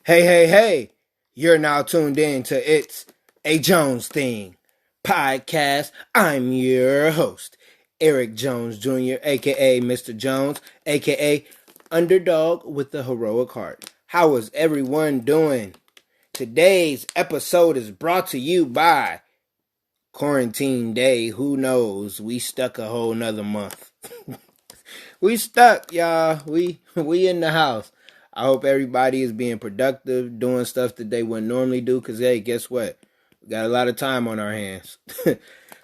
Hey, hey, hey! You're now tuned in to It's a Jones Thing podcast. I'm your host, Eric Jones Jr., aka Mr. Jones, aka Underdog with the Heroic Heart. How is everyone doing? Today's episode is brought to you by Quarantine Day. Who knows? We stuck a whole nother month. We stuck, y'all. We in the house. I hope everybody is being productive, doing stuff that they wouldn't normally do. Cause hey, guess what? We got a lot of time on our hands.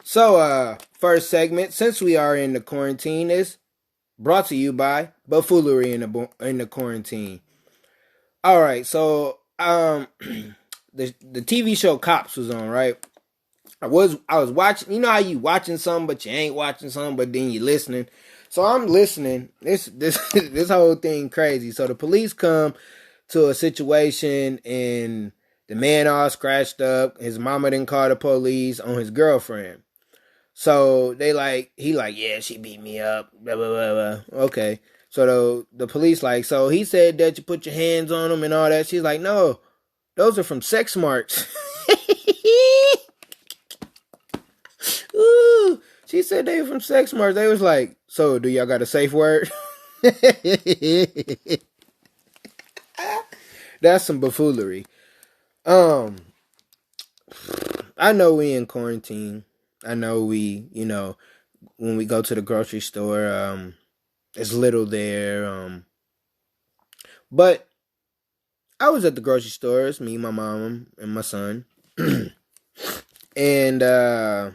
So, first segment, since we are in the quarantine, is brought to you by Buffoolery in the quarantine. All right, so the TV show Cops was on, right? I was watching. You know how you watching something, but you ain't watching something, but then you listening. So I'm listening. This this whole thing crazy. So the police come to a situation and the man all scratched up. His mama didn't call the police on his girlfriend. So he like, yeah, she beat me up. Blah blah blah blah. Okay. So the police like, so he said that you put your hands on him and all that. She's like, no, those are from sex marks. Ooh, she said they were from sex marks. They was like, so do y'all got a safe word? That's some buffoonery. Um, I know we in quarantine. I know when we go to the grocery store, it's little there. But I was at the grocery store. It's me, my mom, and my son. And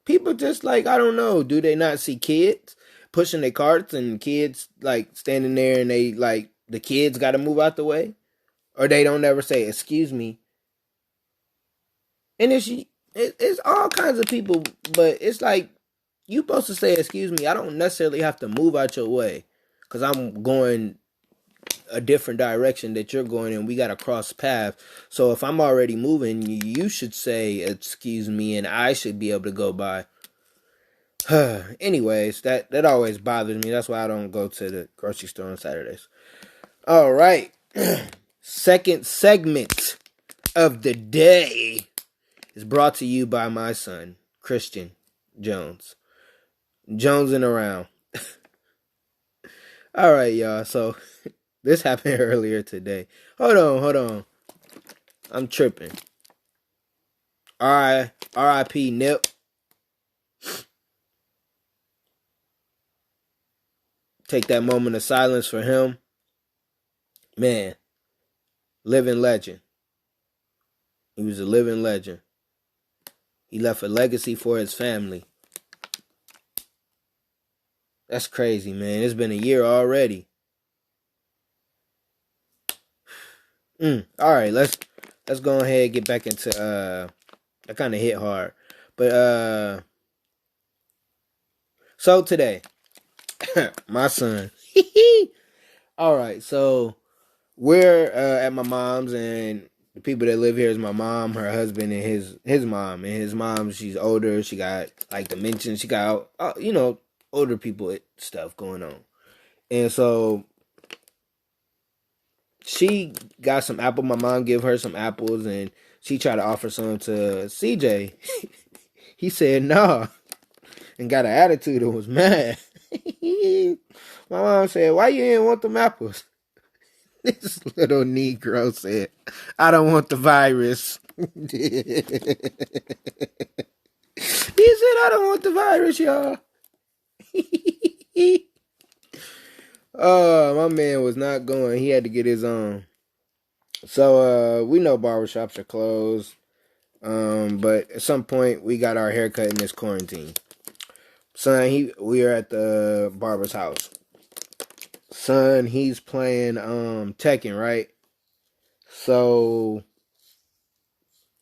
people just like, I don't know, do they not see kids pushing their carts and kids like standing there and they like the kids got to move out the way, or they don't ever say excuse me. And it's all kinds of people, but it's like you supposed to say excuse me. I don't necessarily have to move out your way because I'm going a different direction that you're going and we got to cross path. So if I'm already moving, you should say excuse me and I should be able to go by. Anyways, that always bothers me. That's why I don't go to the grocery store on Saturdays. All right. Second segment of the day is brought to you by my son, Christian Jones. Jonesing around. All right, y'all. So this happened earlier today. Hold on. I'm tripping. R.I.P. Nip. Take that moment of silence for him. Man, living legend. He was a living legend. He left a legacy for his family. That's crazy, man. It's been a year already. All right, let's go ahead and get back into that kind of hit hard. But so today, my son. All right, so we're at my mom's, and the people that live here is my mom, her husband, and his mom. And his mom, she's older. She got like dementia. She got older people stuff going on. And so she got some apple. My mom gave her some apples, and she tried to offer some to CJ. He said no, and got an attitude and was mad. My mom said, "Why you didn't want them apples?" This little Negro said, "I don't want the virus." He said, "I don't want the virus, y'all." Oh, my man was not going. He had to get his own. So we know barbershops are closed. But at some point we got our haircut in this quarantine. Son, we are at the barber's house. Son, he's playing Tekken, right? So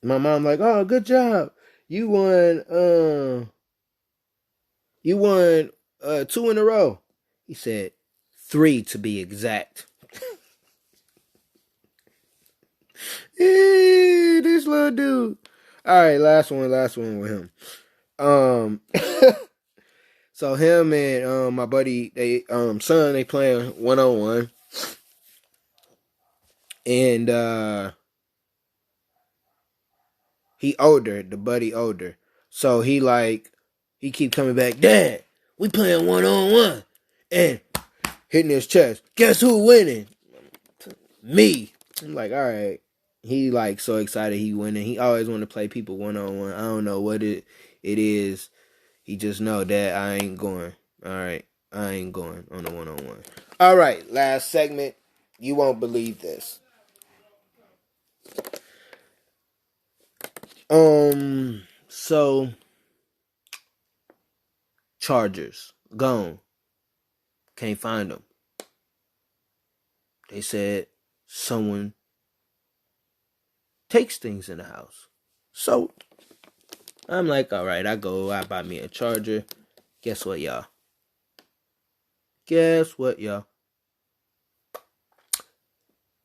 my mom like, "Oh, good job. You won 2 in a row." He said 3 to be exact. This little dude. All right, last one with him. So him and my buddy, they son, they playing 1-on-1. And he older, the buddy older. So he keep coming back, Dad, we playing 1-on-1. And hitting his chest. Guess who winning? Me. I'm like, all right. He like so excited he winning. He always want to play people 1-on-1. I don't know what it is. He just know that I ain't going. All right. I ain't going on a 1-on-1. All right. Last segment. You won't believe this. So chargers gone. Can't find them. They said someone takes things in the house. So I'm like, all right, I buy me a charger. Guess what, y'all?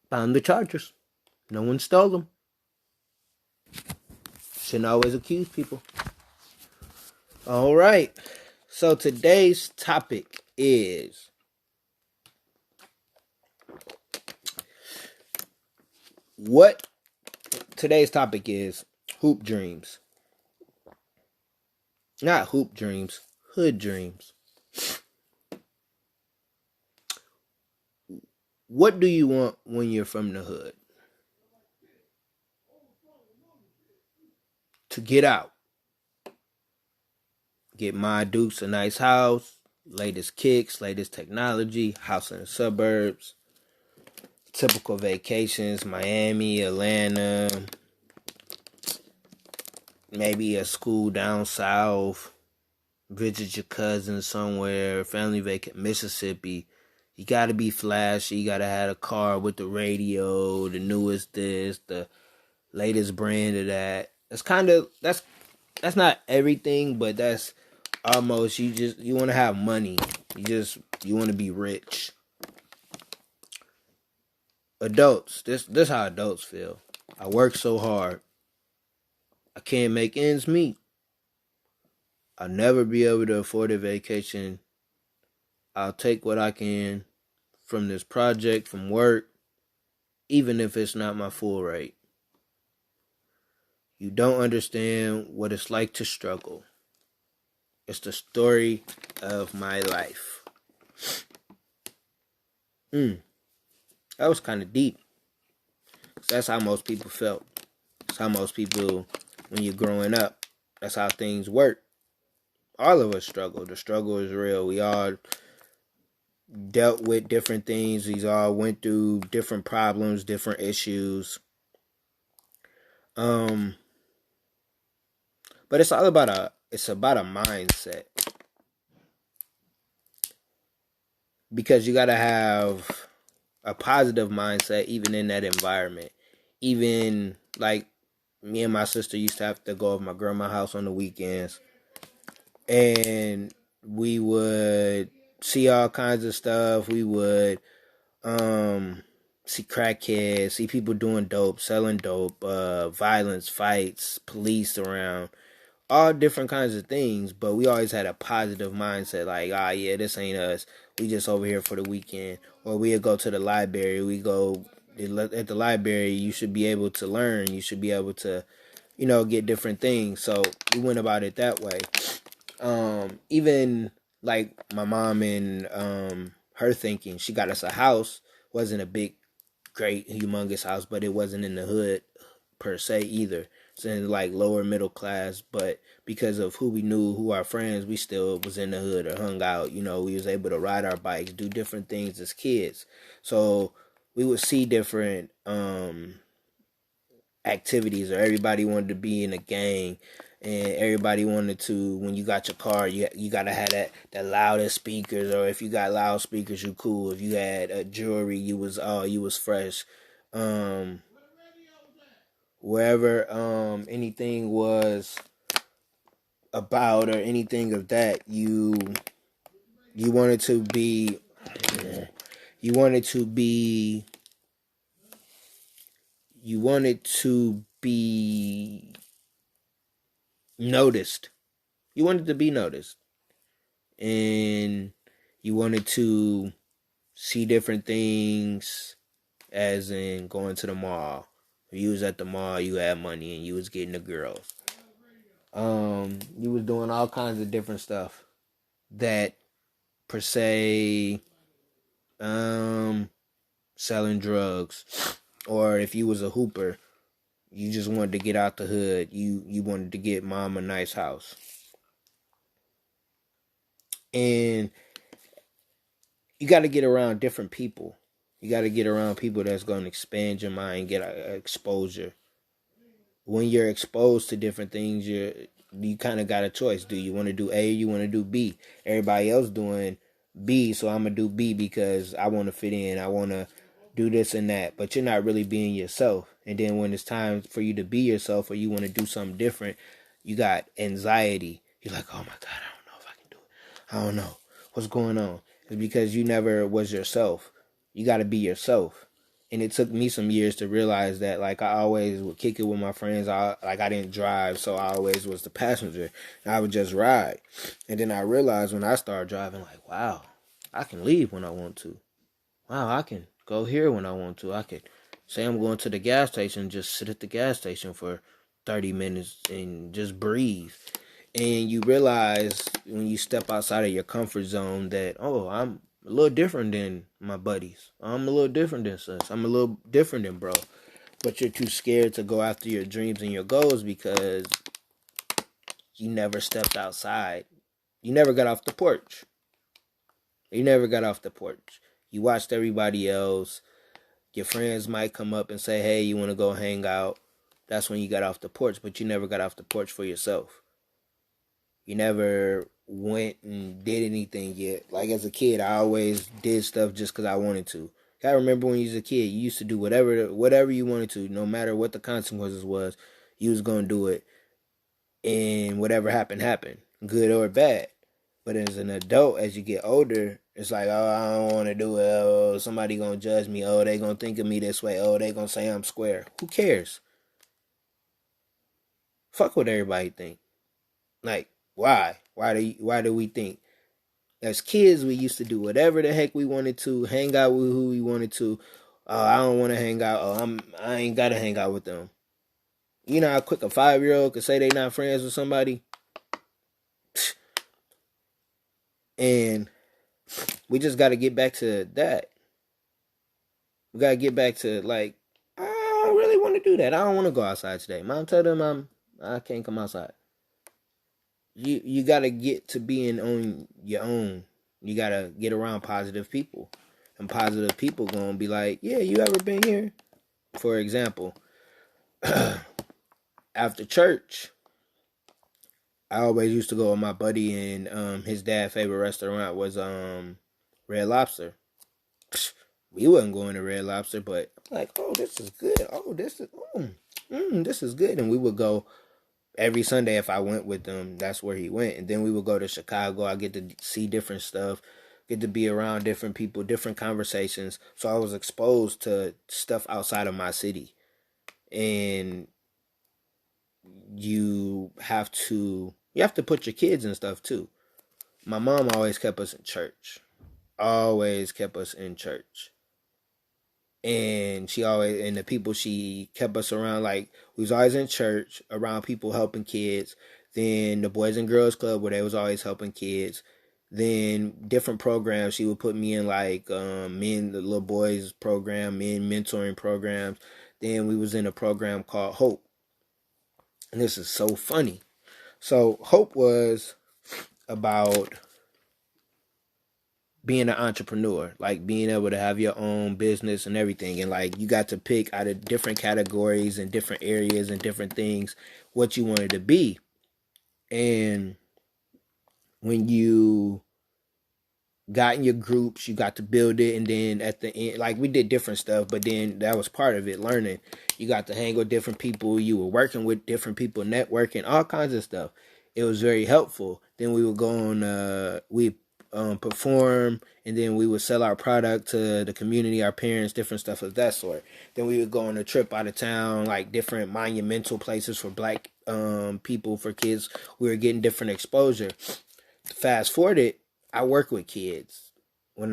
Found the chargers. No one stole them. Shouldn't always accuse people. All right. So today's topic is hoop dreams. Not hoop dreams, hood dreams. What do you want when you're from the hood? To get out. Get my Dukes a nice house, latest kicks, latest technology, house in the suburbs, typical vacations, Miami, Atlanta, maybe a school down south, visit your cousin somewhere, family vacation, Mississippi. You gotta be flashy, you gotta have a car with the radio, the newest this, the latest brand of that. That's not everything, but that's almost you wanna have money. You wanna be rich. Adults, this how adults feel. I work so hard. I can't make ends meet. I'll never be able to afford a vacation. I'll take what I can from this project, from work, even if it's not my full rate. You don't understand what it's like to struggle. It's the story of my life. That was kind of deep. That's how most people felt. That's how most people, when you're growing up, that's how things work. All of us struggle. The struggle is real. We all dealt with different things. We all went through different problems, different issues. But it's about a mindset. Because you gotta have a positive mindset even in that environment. Even like me and my sister used to have to go to my grandma's house on the weekends, and we would see all kinds of stuff. We would see crackheads, see people doing dope, selling dope, violence, fights, police around, all different kinds of things. But we always had a positive mindset, like, yeah, this ain't us. We just over here for the weekend. Or we'd go to the library. We go at the library. You should be able to learn. You should be able to, get different things. So we went about it that way. Even like my mom and her thinking, she got us a house. Wasn't a big, great, humongous house, but it wasn't in the hood per se either. It's in like lower middle class, but because of who we knew, who our friends, we still was in the hood or hung out. We was able to ride our bikes, do different things as kids. So we would see different activities, or everybody wanted to be in a gang, and everybody wanted to, when you got your car, you gotta have that loudest speakers, or if you got loudspeakers, you cool. If you had jewelry, you was fresh. Wherever anything was about, or anything of that, you wanted to be you wanted to be you wanted to be noticed. You wanted to be noticed. And you wanted to see different things as in going to the mall. If you was at the mall, you had money and you was getting the girls. You was doing all kinds of different stuff that per se, selling drugs, or if you was a hooper, you just wanted to get out the hood. You wanted to get mom a nice house, and you got to get around different people. You got to get around people that's going to expand your mind, get exposure. When you're exposed to different things, you kind of got a choice. Do you want to do A or you want to do B? Everybody else doing B, so I'm going to do B because I want to fit in. I want to do this and that. But you're not really being yourself. And then when it's time for you to be yourself or you want to do something different, you got anxiety. You're like, oh my God, I don't know if I can do it. I don't know. What's going on? It's because you never was yourself. You got to be yourself. And it took me some years to realize that, like, I always would kick it with my friends. I didn't drive, so I always was the passenger. And I would just ride. And then I realized when I started driving, like, wow, I can leave when I want to. Wow, I can go here when I want to. I could say I'm going to the gas station, just sit at the gas station for 30 minutes and just breathe. And you realize when you step outside of your comfort zone that, oh, I'm a little different than my buddies. I'm a little different than sus. I'm a little different than bro. But you're too scared to go after your dreams and your goals because you never stepped outside. You never got off the porch. You never got off the porch. You watched everybody else. Your friends might come up and say, hey, you want to go hang out? That's when you got off the porch, but you never got off the porch for yourself. You never went and did anything yet. Like as a kid, I always did stuff just because I wanted to. I remember when you was a kid, you used to do whatever you wanted to, no matter what the consequences was. You was gonna do it, and whatever happened, good or bad. But as an adult, as you get older, it's like, oh, I don't want to do it. Oh, somebody gonna judge me. Oh, they gonna think of me this way. Oh, they gonna say I'm square. Who cares? Fuck what everybody think. Like, why? Why do we think? As kids, we used to do whatever the heck we wanted to, hang out with who we wanted to. Oh, I don't want to hang out. Oh, I ain't gotta hang out with them. You know how quick a 5-year-old could say they not friends with somebody, and we just got to get back to that. We got to get back to like, I don't really want to do that. I don't want to go outside today. Mom, tell them I can't come outside. You got to get to being on your own. You got to get around positive people. And positive people going to be like, yeah, you ever been here? For example, after church, I always used to go with my buddy, and his dad's favorite restaurant was Red Lobster. We wasn't going to Red Lobster, but like, oh, this is good. Oh, this is good. And we would go every Sunday if I went with them. That's where he went. And then we would go to Chicago. I get to see different stuff, get to be around different people, different conversations. So I was exposed to stuff outside of my city. And you have to put your kids in stuff too. My mom always kept us in church. Always kept us in church. And the people she kept us around, like, we was always in church around people helping kids. Then the Boys and Girls Club, where they was always helping kids. Then different programs she would put me in, like men, the little boys program, men mentoring programs. Then we was in a program called Hope. And this is so funny. So Hope was about being an entrepreneur, like being able to have your own business and everything. And like you got to pick out of different categories and different areas and different things what you wanted to be. And when you got in your groups, you got to build it. And then at the end, like we did different stuff, but then that was part of it, learning. You got to hang with different people. You were working with different people, networking, all kinds of stuff. It was very helpful. Then we would go on, we perform, and then we would sell our product to the community, our parents, different stuff of that sort. Then we would go on a trip out of town, like different monumental places for black people, for kids. We were getting different exposure. Fast forward it, I work with kids when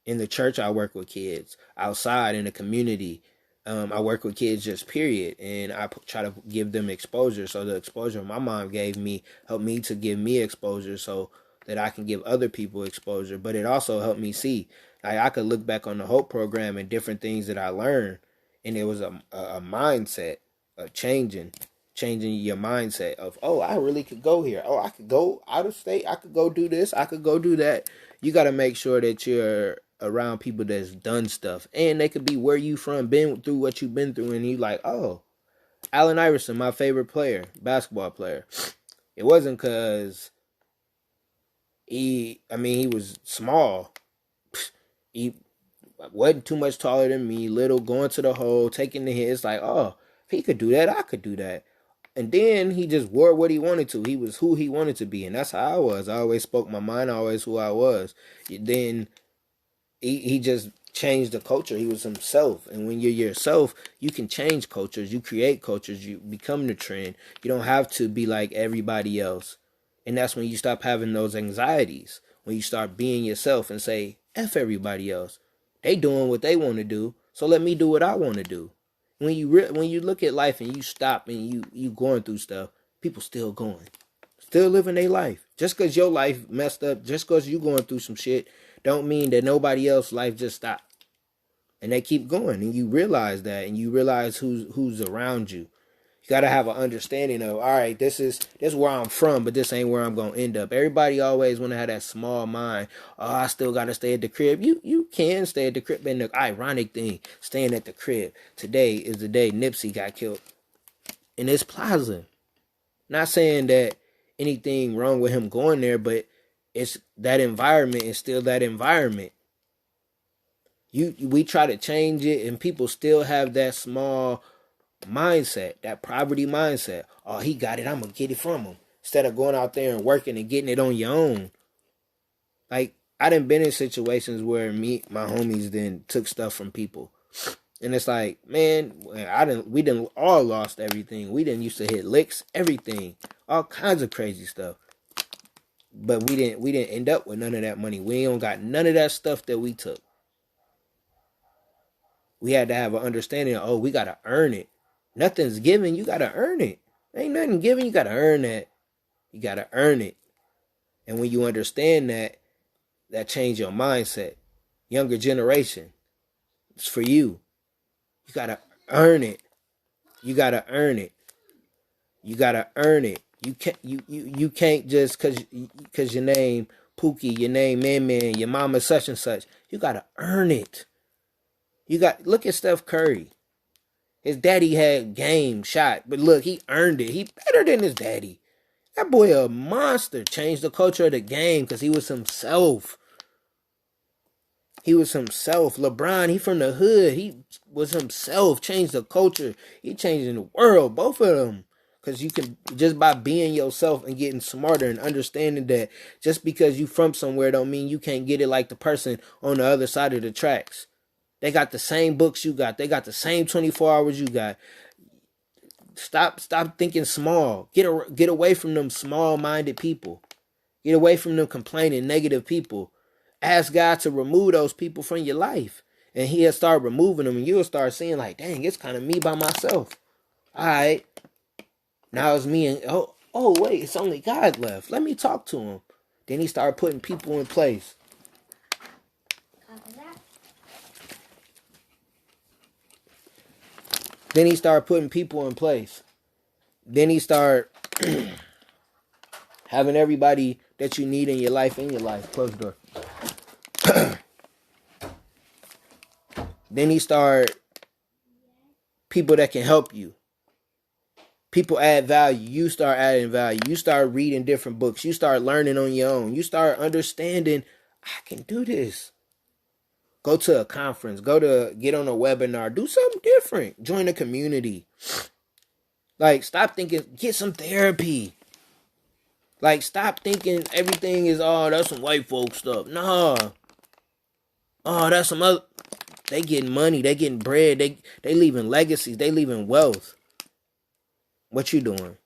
In the church, I work with kids. Outside in the community, I work with kids just period, and I try to give them exposure. So the exposure my mom gave me helped me to give me exposure, so that I can give other people exposure. But it also helped me see, like I could look back on the Hope program and different things that I learned, and it was a mindset of changing your mindset of, oh, I really could go here. Oh, I could go out of state. I could go do this. I could go do that. You got to make sure that you're around people that's done stuff, and they could be where you from, been through what you've been through, and you like, oh, Allen Iverson, my favorite player, basketball player. It wasn't because he was small. He wasn't too much taller than me, little, going to the hole, taking the hits. Like, oh, if he could do that, I could do that. And then he just wore what he wanted to. He was who he wanted to be, and that's how I was. I always spoke my mind, always who I was. Then he just changed the culture. He was himself. And when you're yourself, you can change cultures. You create cultures. You become the trend. You don't have to be like everybody else. And that's when you stop having those anxieties. When you start being yourself and say, F everybody else. They doing what they want to do, so let me do what I want to do. When you look at life and you stop and you going through stuff, people still going. Still living their life. Just because your life messed up, just because you going through some shit, don't mean that nobody else's life just stopped. And they keep going. And you realize that. And you realize who's around you. You got to have an understanding of, all right, this is where I'm from, but this ain't where I'm going to end up. Everybody always want to have that small mind. Oh, I still got to stay at the crib. You can stay at the crib. And the ironic thing, staying at the crib. Today is the day Nipsey got killed in this plaza. Not saying that anything wrong with him going there, but it's that environment is still that environment. We try to change it, and people still have that small mindset, that poverty mindset. Oh, he got it, I'm gonna get it from him. Instead of going out there and working and getting it on your own. Like, I done been in situations where my homies then took stuff from people. And it's like, man, we done all lost everything. We didn't used to hit licks, everything. All kinds of crazy stuff. But we didn't end up with none of that money. We don't got none of that stuff that we took. We had to have an understanding of, oh, we got to earn it. Nothing's given, you got to earn it. Ain't nothing given, you got to earn that. You got to earn it. And when you understand that, that change your mindset. Younger generation, it's for you. You got to earn it. You got to earn it. You got to earn it. You can't just cause your name Pookie, your name Man, your mama such and such. You got to earn it. Look at Steph Curry. His daddy had game shot, but look, he earned it. He better than his daddy. That boy a monster. Changed the culture of the game because he was himself. He was himself. LeBron, he from the hood. He was himself. Changed the culture. He changing the world. Both of them. Because you can, just by being yourself and getting smarter and understanding that just because you from somewhere don't mean you can't get it like the person on the other side of the tracks. They got the same books you got. They got the same 24 hours you got. Stop thinking small. Get away from them small-minded people. Get away from them complaining negative people. Ask God to remove those people from your life. And he'll start removing them, and you'll start seeing like, dang, it's kind of me by myself. All right. Now it's me and, oh wait, it's only God left. Let me talk to him. Then he started putting people in place. Then he started putting people in place. Then he started having everybody that you need in your life. Close the door. Then he started people that can help you. People add value. You start adding value. You start reading different books. You start learning on your own. You start understanding, I can do this. Go to a conference. Get on a webinar. Do something different. Join a community. Like, stop thinking, get some therapy. Like, stop thinking everything is, that's some white folk stuff. Nah. That's some other. They getting money. They getting bread. They leaving legacies. They leaving wealth. What you doing?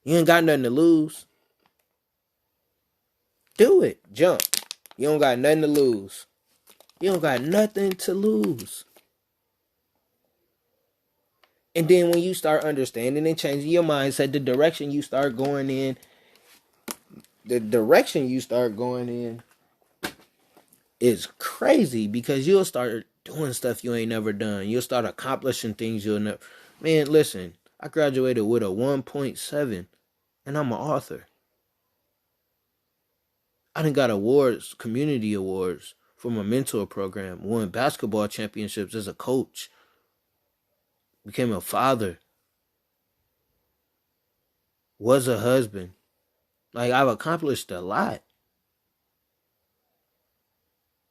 You ain't got nothing to lose. Do it. Jump. You don't got nothing to lose. You don't got nothing to lose. And then when you start understanding and changing your mindset, the direction you start going in is crazy, because you'll start doing stuff you ain't never done. You'll start accomplishing things you'll never. Man, listen, I graduated with a 1.7 and I'm an author. I done got awards, community awards for my mentor program, won basketball championships as a coach, became a father, was a husband. Like, I've accomplished a lot.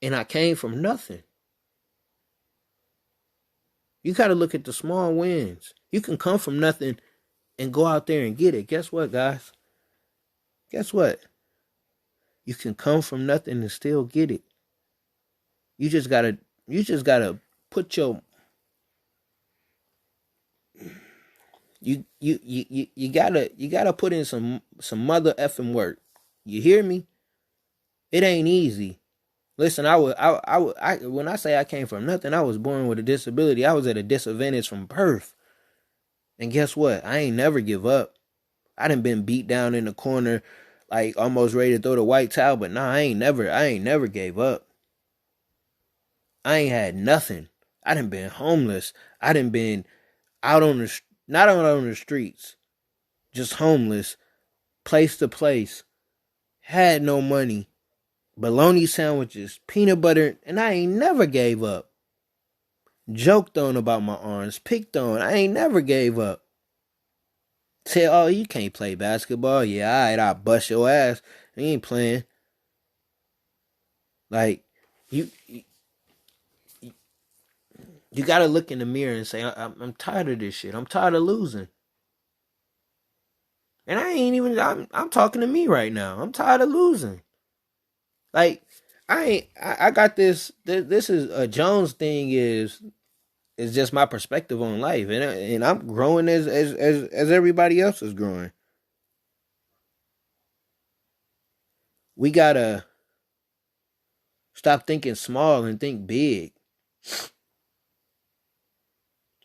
And I came from nothing. You got to look at the small wins. You can come from nothing and go out there and get it. Guess what, guys? Guess what? You can come from nothing and still get it. You just gotta put your you gotta put in some mother effing work. You hear me? It ain't easy. Listen, when I say I came from nothing, I was born with a disability. I was at a disadvantage from birth. And guess what? I ain't never give up. I done been beat down in the corner, like almost ready to throw the white towel, but nah, I ain't never gave up. I ain't had nothing. I done been homeless. I done been out on the, not out on the streets, just homeless, place to place. Had no money. Bologna sandwiches, peanut butter, and I ain't never gave up. Joked on about my arms, picked on. I ain't never gave up. Said, oh, you can't play basketball. Yeah, alright, I'll bust your ass. You ain't playing. Like, you gotta look in the mirror and say, I'm tired of this shit. I'm tired of losing. And I'm talking to me right now. I'm tired of losing. Like, I got this is a Jones thing is just my perspective on life. And I'm growing as everybody else is growing. We gotta stop thinking small and think big.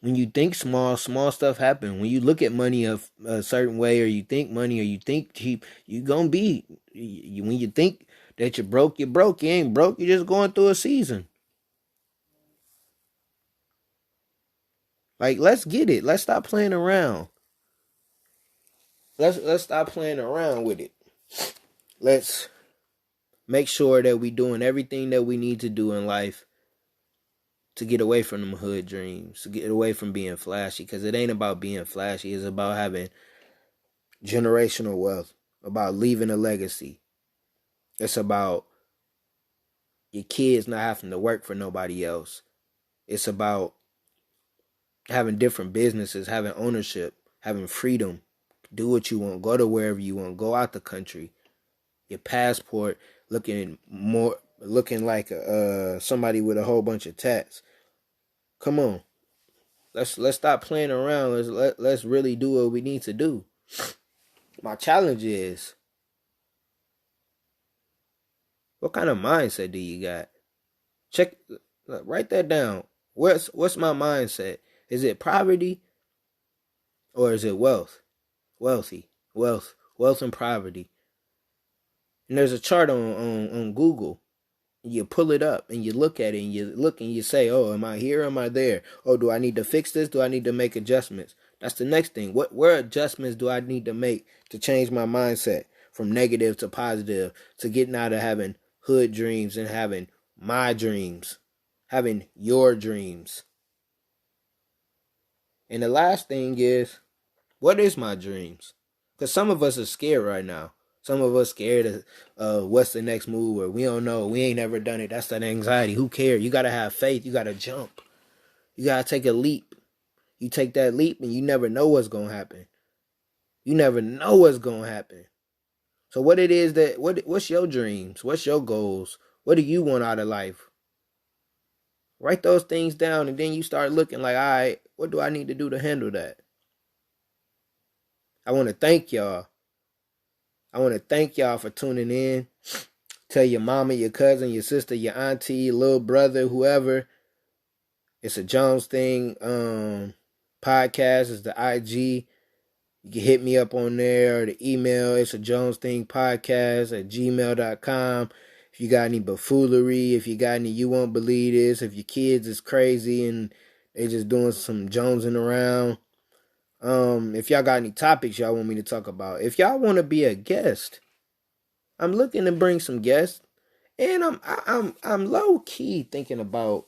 When you think small stuff happen. When you look at money a certain way, or you think money, or you think cheap, you gonna be. When you think that you're broke, you're broke. You ain't broke. You're just going through a season. Like, let's get it. Let's stop playing around. Let's stop playing around with it. Let's make sure that we doing everything that we need to do in life to get away from them hood dreams, to get away from being flashy, because it ain't about being flashy. It's about having generational wealth, about leaving a legacy. It's about your kids not having to work for nobody else. It's about having different businesses, having ownership, having freedom. Do what you want. Go to wherever you want. Go out the country. Your passport looking like somebody with a whole bunch of tats. Come on. Let's stop playing around. Let's really do what we need to do. My challenge is, what kind of mindset do you got? Write that down. What's my mindset? Is it poverty, or is it wealth? Wealth and poverty. And there's a chart on Google. You pull it up and you look at it and you look and you say, oh, am I here? Am I there? Oh, do I need to fix this? Do I need to make adjustments? That's the next thing. Where adjustments do I need to make to change my mindset from negative to positive, to getting out of having hood dreams and having my dreams, having your dreams? And the last thing is, what is my dreams? Because some of us are scared right now. Some of us scared of what's the next move, or we don't know. We ain't never done it. That's that anxiety. Who cares? You got to have faith. You got to jump. You got to take a leap. You take that leap and you never know what's going to happen. You never know what's going to happen. So what's your dreams? What's your goals? What do you want out of life? Write those things down, and then you start looking like, all right, what do I need to do to handle that? I want to thank y'all. I want to thank y'all for tuning in. Tell your mama, your cousin, your sister, your auntie, your little brother, whoever. It's a Jones Thing podcast. It's the IG. You can hit me up on there or the email. It's a Jones Thing podcast at gmail.com. If you got any buffoonery, if you got any you won't believe this, if your kids is crazy and they just doing some jonesing around. If y'all got any topics y'all want me to talk about. If y'all want to be a guest, I'm looking to bring some guests. And I'm low key thinking about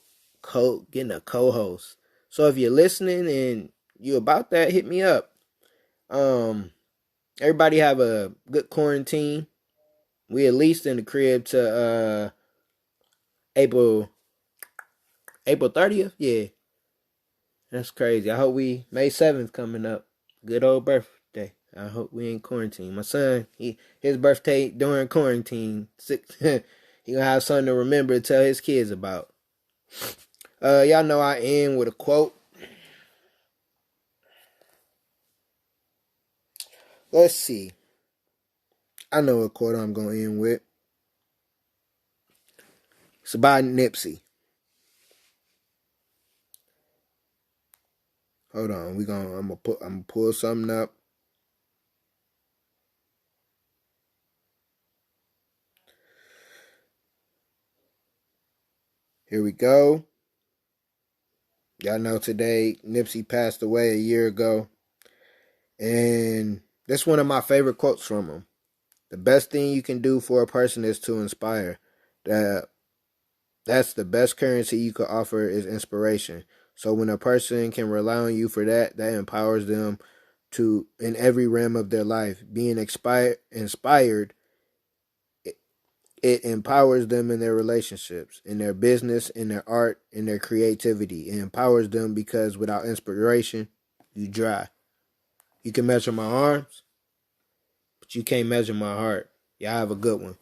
getting a co-host. So if you're listening and you about that, hit me up. Everybody have a good quarantine. We at least in the crib to April 30th. Yeah, that's crazy. I hope May 7th coming up. Good old birthday. I hope we ain't quarantine. My son, his birthday during quarantine. He gonna have something to remember to tell his kids about. Y'all know I end with a quote. Let's see. I know what quote I'm gonna end with. It's about Nipsey. Hold on, I'm gonna pull something up. Here we go. Y'all know today Nipsey passed away a year ago. And that's one of my favorite quotes from him. The best thing you can do for a person is to inspire. That's the best currency you could offer is inspiration. So when a person can rely on you for that empowers them to in every realm of their life. Being inspired, it empowers them in their relationships, in their business, in their art, in their creativity. It empowers them because without inspiration, you dry. You can measure my arms, but you can't measure my heart. Y'all have a good one.